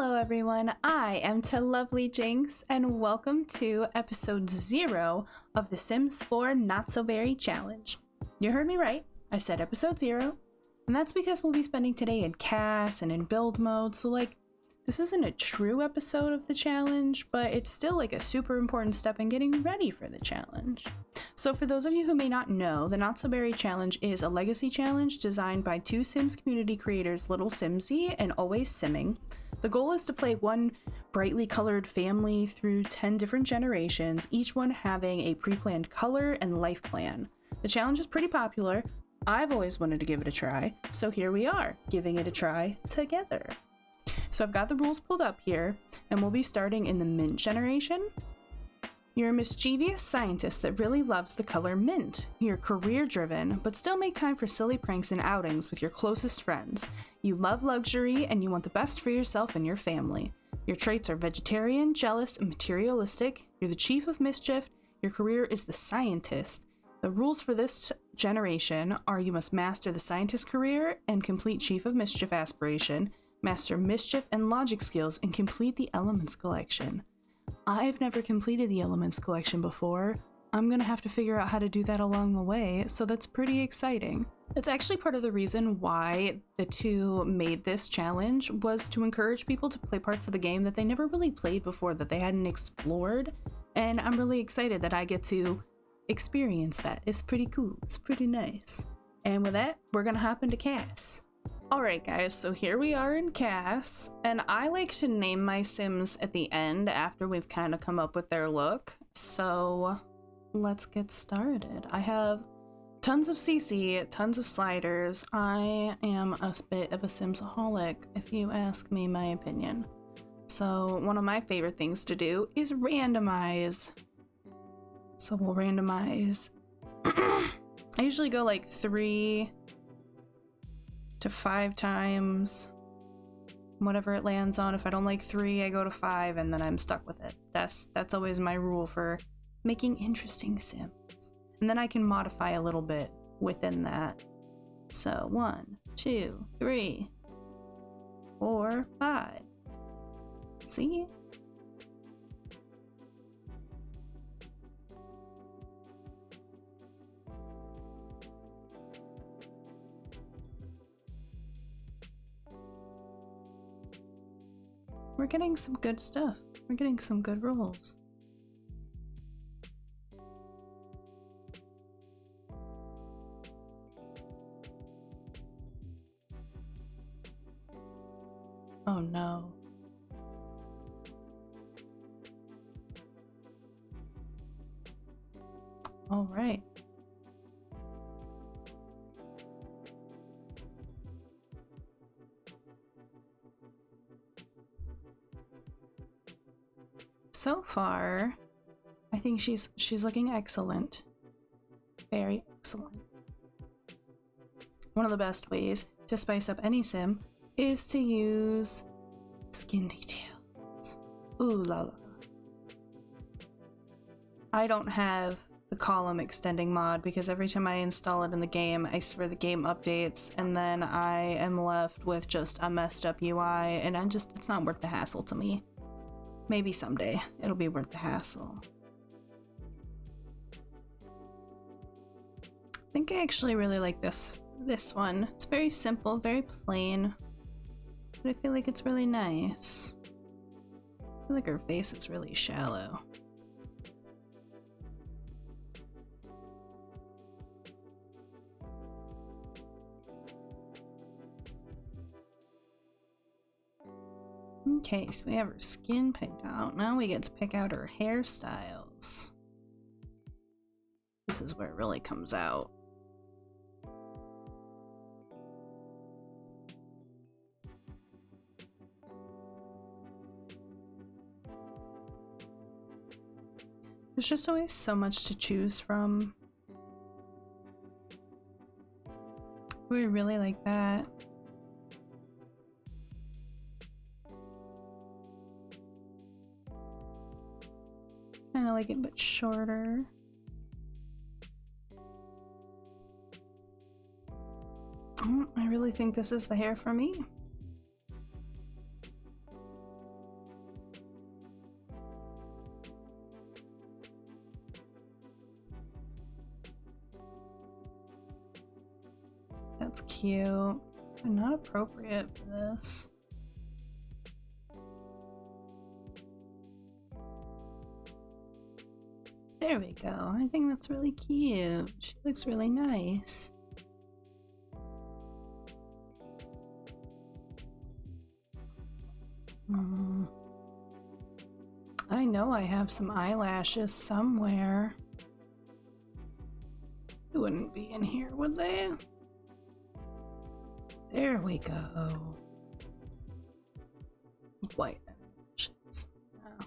Hello everyone, I am Lovely Jinx, and welcome to episode 0 of the Sims 4 Not So Very Challenge. You heard me right, I said episode 0, and that's because we'll be spending today in CAS and in build mode, so this isn't a true episode of the challenge, but it's still a super important step in getting ready for the challenge. So for those of you who may not know, the Not So Very Challenge is a legacy challenge designed by two Sims community creators, lilsimsie and alwaysimming. The goal is to play one brightly colored family through 10 different generations, each one having a pre-planned color and life plan. The challenge is pretty popular. I've always wanted to give it a try, so here we are, giving it a try together. So I've got the rules pulled up here, and we'll be starting in the mint generation. You're a mischievous scientist that really loves the color mint. You're career-driven, but still make time for silly pranks and outings with your closest friends. You love luxury, and you want the best for yourself and your family. Your traits are vegetarian, jealous, and materialistic. You're the chief of mischief. Your career is the scientist. The rules for this generation are you must master the scientist career and complete chief of mischief aspiration, master mischief and logic skills, and complete the elements collection. I've never completed the elements collection before. I'm gonna have to figure out how to do that along the way, so that's pretty exciting. It's actually part of the reason why the two made this challenge, was to encourage people to play parts of the game that they never really played before, that they hadn't explored, and I'm really excited that I get to experience that. It's pretty cool, it's pretty nice. And with that, we're gonna hop into CAS. Alright guys, so here we are in CAS, and I like to name my Sims at the end after we've kind of come up with their look, so let's get started. I have tons of CC, tons of sliders. I am a bit of a Simsaholic, if you ask me my opinion. So one of my favorite things to do is randomize. So we'll randomize. I usually go 3 to 5 times, whatever it lands on. If I don't like 3, I go to 5, and then I'm stuck with it. That's always my rule for making interesting Sims. And then I can modify a little bit within that. So 1, 2, 3, 4, 5. See? We're getting some good stuff. We're getting some good rolls. Oh no. All right. So far, I think she's looking excellent. Very excellent. One of the best ways to spice up any sim is to use skin details. Ooh la la. I don't have the column extending mod because every time I install it in the game, I swear the game updates, and then I am left with just a messed up UI, and it's not worth the hassle to me. Maybe someday it'll be worth the hassle. I think I actually really like this one. It's very simple, very plain, but I feel like it's really nice. I feel like her face is really shallow. Okay, so we have her skin picked out. Now we get to pick out her hairstyles. This is where it really comes out. There's just always so much to choose from. We really like that. I like it a bit shorter. I really think this is the hair for me. that's cute. But not appropriate for this. There we go. I think that's really cute. She looks really nice. I know I have some eyelashes somewhere. They wouldn't be in here, would they? There we go. White eyelashes. Oh.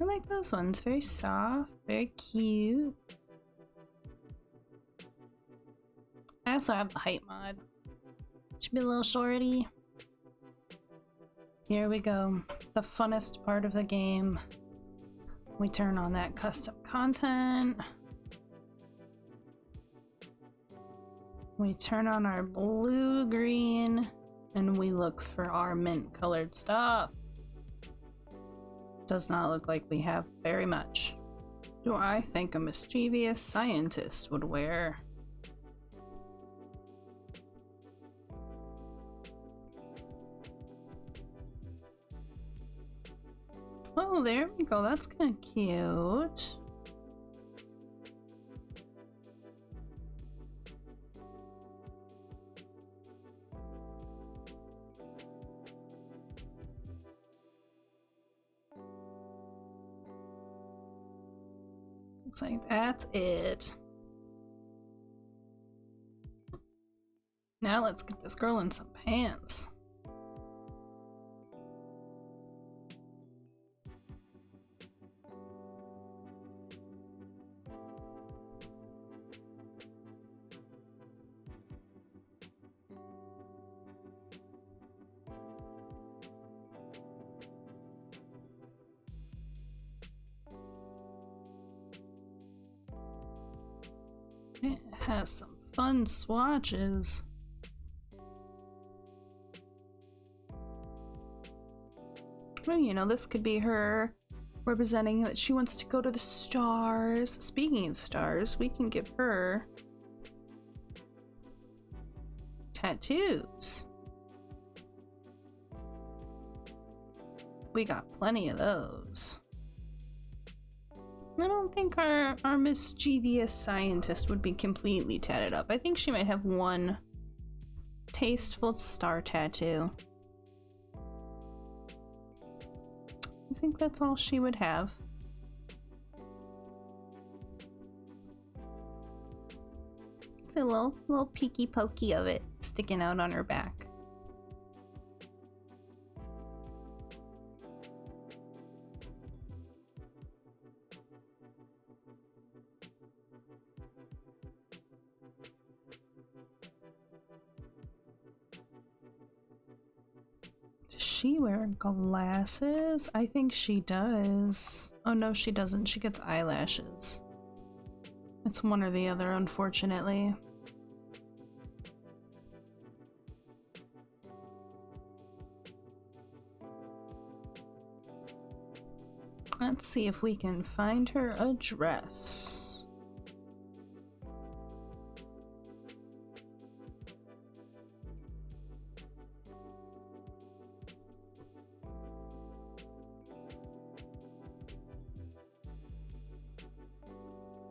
I like those ones. Very soft, very cute. I also have the height mod. Should be a little shorty. Here we go. The funnest part of the game. We turn on that custom content. We turn on our blue, green, and we look for our mint colored stuff. Does not look like we have very much. Do I think a mischievous scientist would wear? Oh, there we go. That's kind of cute. Looks like that's it. Now let's get this girl in some pants. It has some fun swatches. Well, you know, this could be her representing that she wants to go to the stars. Speaking of stars, we can give her tattoos. We got plenty of those. I don't think our mischievous scientist would be completely tatted up. I think she might have one tasteful star tattoo. I think that's all she would have. It's a little peeky pokey of it sticking out on her back. Does she wear glasses? I think she does. Oh no, she doesn't. She gets eyelashes. It's one or the other, unfortunately. Let's see if we can find her a dress.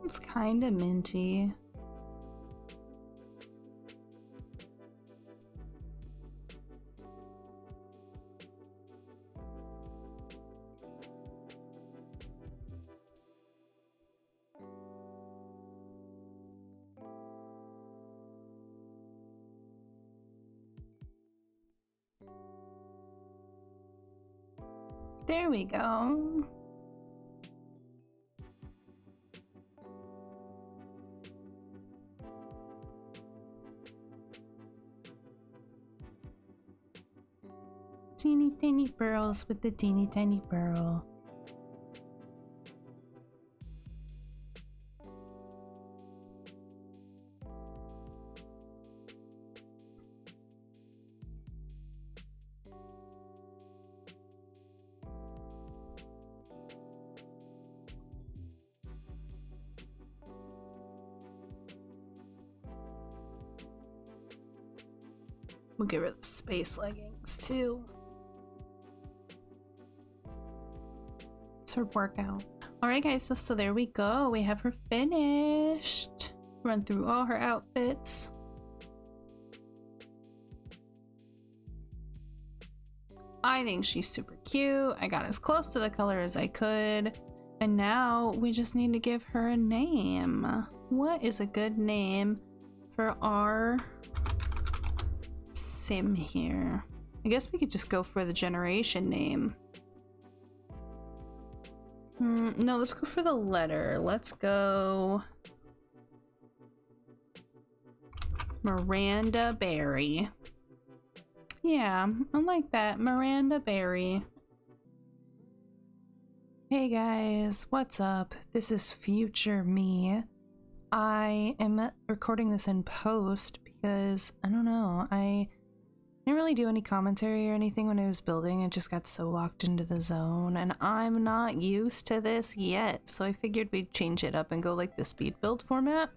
It's kind of minty. There we go. Teeny tiny pearls with the teeny tiny pearl. We'll give her the space leggings too. It's her workout. Alright guys, so there we go. We have her finished. Run through all her outfits. I think she's super cute. I got as close to the color as I could. And now we just need to give her a name. What is a good name for our sim here? I guess we could just go for the generation name. No, let's go for the letter. Let's go Miranda Berry. Yeah, I like that. Miranda Berry. Hey guys, what's up? This is future me. I am recording this in post because, I don't know, I didn't really do any commentary or anything when I was building. I just got so locked into the zone, and I'm not used to this yet, so I figured we'd change it up and go like the speed build format.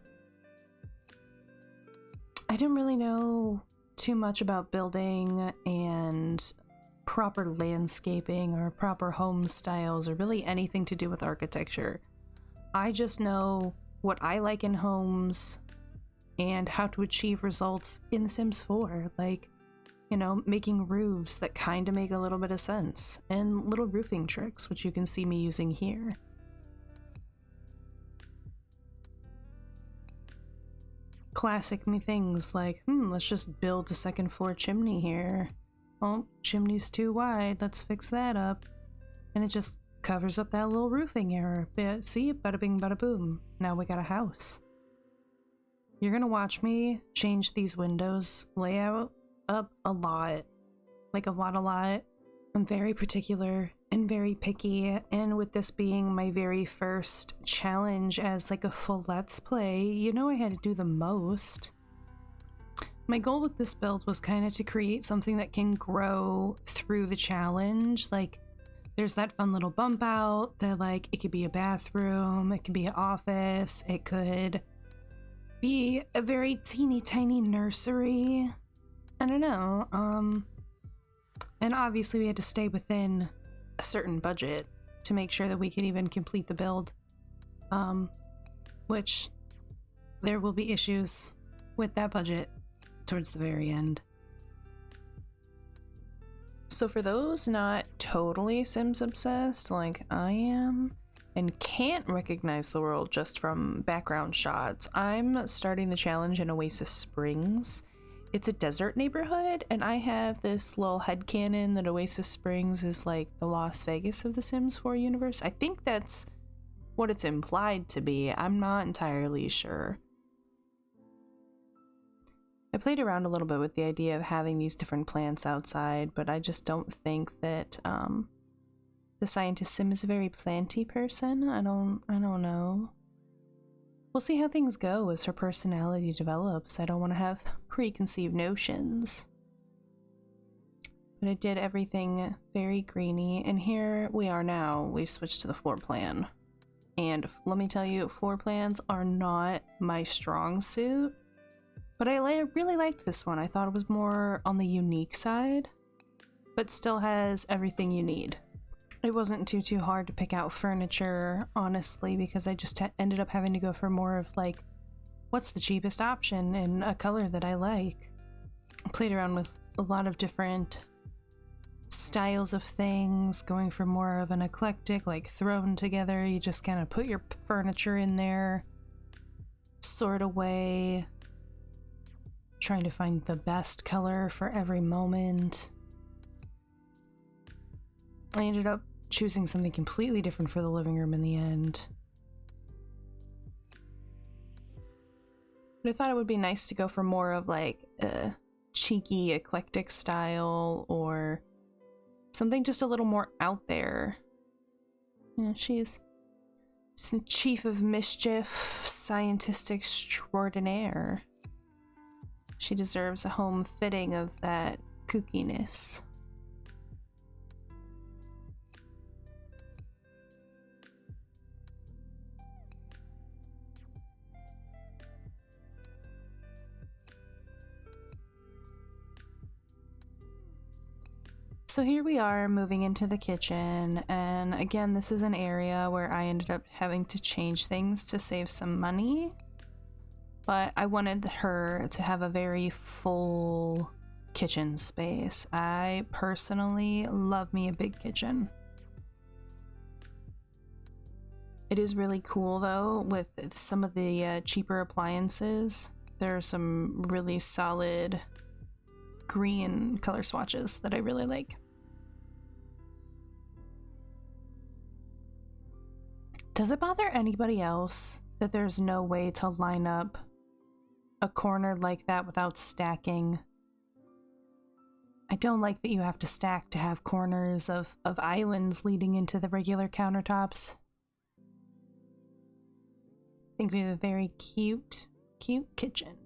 I didn't really know too much about building and proper landscaping or proper home styles or really anything to do with architecture. I just know what I like in homes and how to achieve results in The Sims 4, like, you know, making roofs that kind of make a little bit of sense, and little roofing tricks, which you can see me using here. Classic me things like, let's just build a second floor chimney here. Oh, chimney's too wide, let's fix that up. And it just covers up that little roofing error. But see, bada bing bada boom. Now we got a house. You're gonna watch me change these windows layout up a lot. Like a lot. I'm very particular and very picky, and with this being my very first challenge as like a full let's play, you know I had to do the most. My goal with this build was kind of to create something that can grow through the challenge. Like, there's that fun little bump out that, like, it could be a bathroom, it could be an office, it could be a very teeny tiny nursery. I don't know. And obviously we had to stay within a certain budget to make sure that we could even complete the build. Which there will be issues with that budget towards the very end. So for those not totally Sims obsessed like I am, and can't recognize the world just from background shots, I'm starting the challenge in Oasis Springs. It's a desert neighborhood, and I have this little headcanon that Oasis Springs is like the Las Vegas of the Sims 4 universe. I think that's what it's implied to be. I'm not entirely sure. I played around a little bit with the idea of having these different plants outside, but I just don't think that the scientist sim is a very planty person. I don't know. We'll see how things go as her personality develops. I don't want to have preconceived notions. But I did everything very greeny, and here we are now. We switched to the floor plan. And let me tell you, floor plans are not my strong suit. But I really liked this one. I thought it was more on the unique side, but still has everything you need. It wasn't too hard to pick out furniture, honestly, because I just ended up having to go for more of like, what's the cheapest option in a color that I like. I played around with a lot of different styles of things, going for more of an eclectic, like thrown together, you just kind of put your furniture in there sort of way. Trying to find the best color for every moment. I ended up choosing something completely different for the living room in the end. But I thought it would be nice to go for more of like a cheeky, eclectic style, or something just a little more out there. You know, she's some chief of mischief, scientist extraordinaire. She deserves a home fitting of that kookiness. So here we are moving into the kitchen, and again, this is an area where I ended up having to change things to save some money. But I wanted her to have a very full kitchen space. I personally love me a big kitchen. It is really cool though with some of the cheaper appliances. There are some really solid green color swatches that I really like. Does it bother anybody else that there's no way to line up a corner like that without stacking? I don't like that you have to stack to have corners of islands leading into the regular countertops. I think we have a very cute kitchen.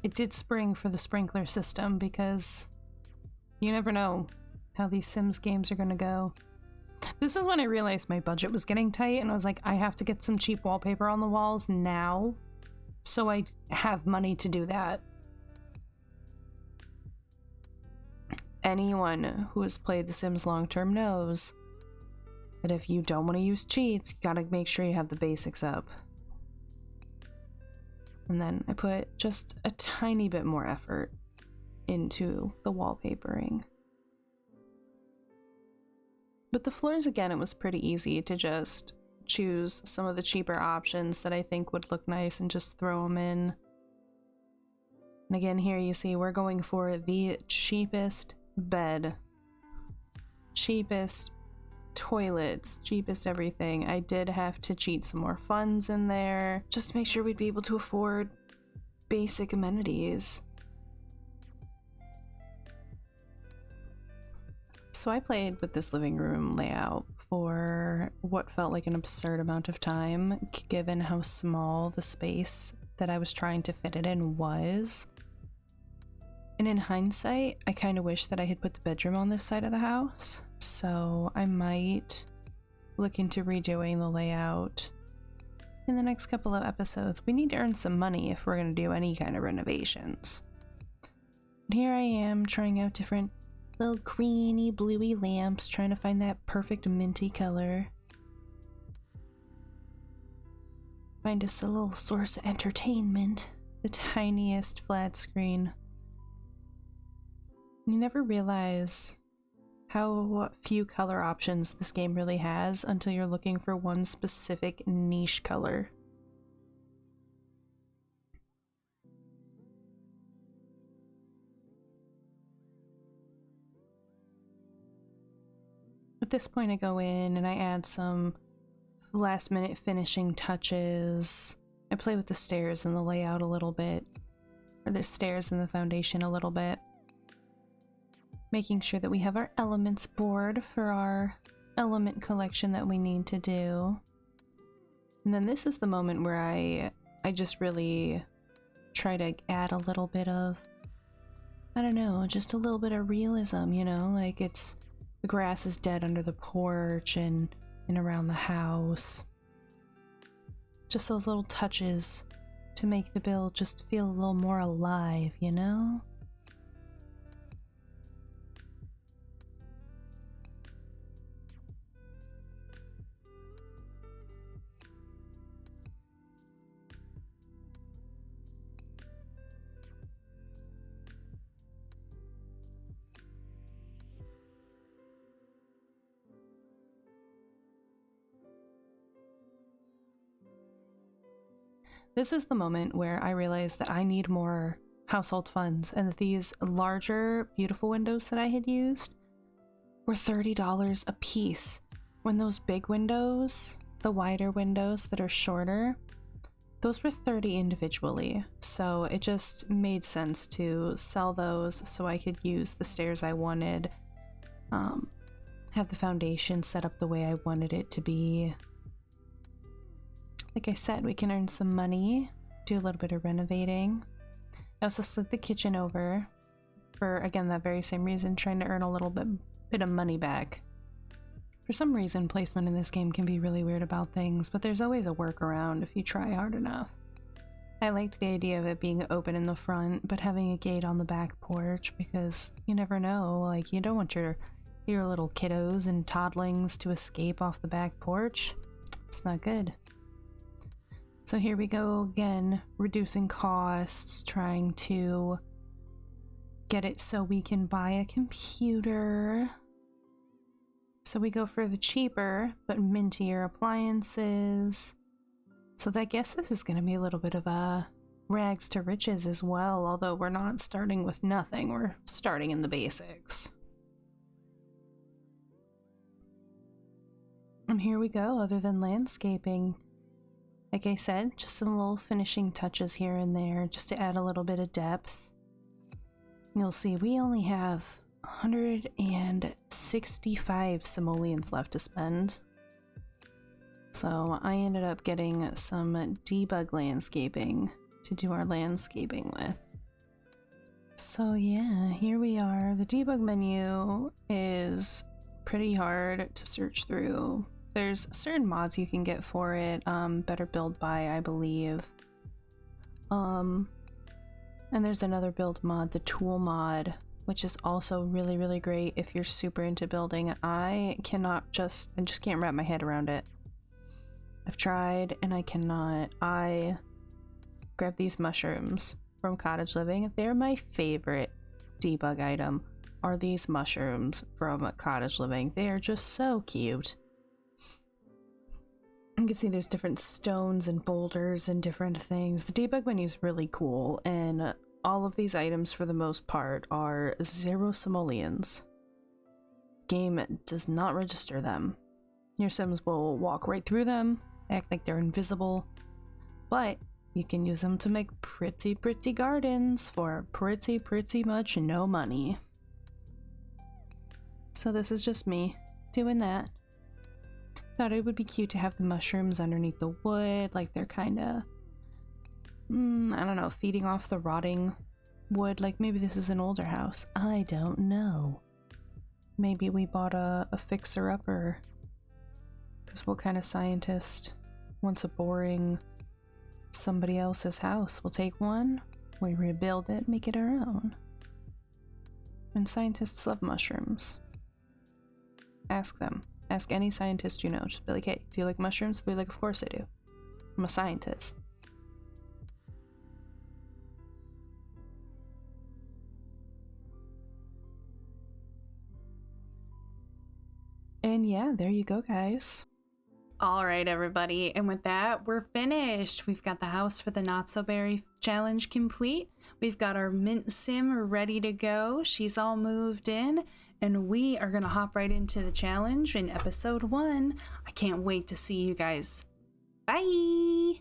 It did spring for the sprinkler system because you never know how these Sims games are gonna go. This is when I realized my budget was getting tight and I was like, I have to get some cheap wallpaper on the walls now so I have money to do that. Anyone who has played The Sims long-term knows that if you don't want to use cheats, you gotta make sure you have the basics up. And then I put just a tiny bit more effort into the wallpapering. With the floors, again, it was pretty easy to just choose some of the cheaper options that I think would look nice and just throw them in. And again, here you see we're going for the cheapest bed, cheapest toilets, cheapest everything. I did have to cheat some more funds in there just to make sure we'd be able to afford basic amenities. So I played with this living room layout for what felt like an absurd amount of time, given how small the space that I was trying to fit it in was. And in hindsight, I kind of wish that I had put the bedroom on this side of the house. So I might look into redoing the layout in the next couple of episodes. We need to earn some money if we're going to do any kind of renovations. And here I am trying out different little greeny, bluey lamps, trying to find that perfect minty color. Find us a little source of entertainment. The tiniest flat screen. You never realize how few color options this game really has until you're looking for one specific niche color. At this point I go in and I add some last minute finishing touches. I play with the stairs and the layout a little bit, or the stairs and the foundation a little bit. Making sure that we have our elements board for our element collection that we need to do. And then this is the moment where I just really try to add a little bit of, I don't know, just a little bit of realism, you know? Like it's, the grass is dead under the porch and around the house. Just those little touches to make the build just feel a little more alive, you know? This is the moment where I realized that I need more household funds and that these larger, beautiful windows that I had used were $30 a piece, when those big windows, the wider windows that are shorter, those were $30 individually. So it just made sense to sell those so I could use the stairs I wanted. have the foundation set up the way I wanted it to be. Like I said, we can earn some money, do a little bit of renovating. I also slid the kitchen over for, again, that very same reason, trying to earn a little bit of money back. For some reason, placement in this game can be really weird about things, but there's always a workaround if you try hard enough. I liked the idea of it being open in the front, but having a gate on the back porch, because you never know, like, you don't want your little kiddos and toddlings to escape off the back porch. It's not good. So here we go again, reducing costs, trying to get it so we can buy a computer. So we go for the cheaper but mintier appliances. So I guess this is going to be a little bit of a rags to riches as well, although we're not starting with nothing, we're starting in the basics. And here we go, other than landscaping. Like I said, just some little finishing touches here and there, just to add a little bit of depth. You'll see we only have 165 simoleons left to spend. So I ended up getting some debug landscaping to do our landscaping with. So yeah, here we are. The debug menu is pretty hard to search through. There's certain mods you can get for it, better build by, I believe. And there's another build mod, the tool mod, which is also really, really great if you're super into building. I just can't wrap my head around it. I've tried and I cannot. I grabbed these mushrooms from Cottage Living. They're my favorite debug item, are these mushrooms from Cottage Living. They are just so cute. You can see there's different stones and boulders and different things. The debug menu is really cool, and all of these items for the most part are 0 simoleons. Game does not register them. Your Sims will walk right through them, act like they're invisible, but you can use them to make pretty gardens for pretty much no money. So this is just me doing that. Thought it would be cute to have the mushrooms underneath the wood, like they're kinda, I don't know, feeding off the rotting wood. Like maybe this is an older house. I don't know. Maybe we bought a fixer-upper. Because what kind of scientist wants a boring somebody else's house? We'll take one, we rebuild it, make it our own. And scientists love mushrooms. Ask them. Ask any scientist you know. Just be like, hey, do you like mushrooms? Be like, of course I do. I'm a scientist. And yeah, there you go, guys. All right, everybody. And with that, we're finished. We've got the house for the Not So Berry challenge complete. We've got our mint sim ready to go. She's all moved in. And we are going to hop right into the challenge in episode 1. I can't wait to see you guys. Bye!